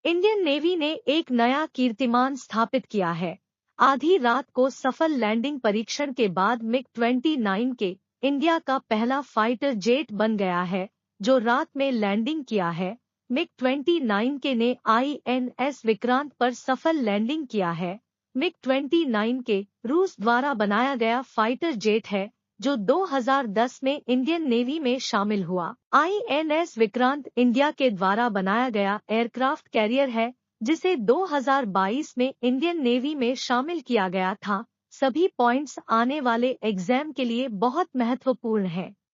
Indian navy ने एक नया कीर्तिमान स्थापित किया है। आधी रात को सफल लैंडिंग परीक्षण के बाद मिग-29 के इंडिया का पहला फाइटर जेट बन गया है, जो रात में लैंडिंग किया है। मिग-29 के ने INS विक्रांत पर सफल लैंडिंग किया है। मिग-29 के रूस द्वारा बनाया गया फाइटर जेट है, जो 2010 में इंडियन नेवी में शामिल हुआ। INS विक्रांत इंडिया के द्वारा बनाया गया एयरक्राफ्ट कैरियर है, जिसे 2022 में इंडियन नेवी में शामिल किया गया था। सभी पॉइंट्स आने वाले एग्जाम के लिए बहुत महत्वपूर्ण हैं।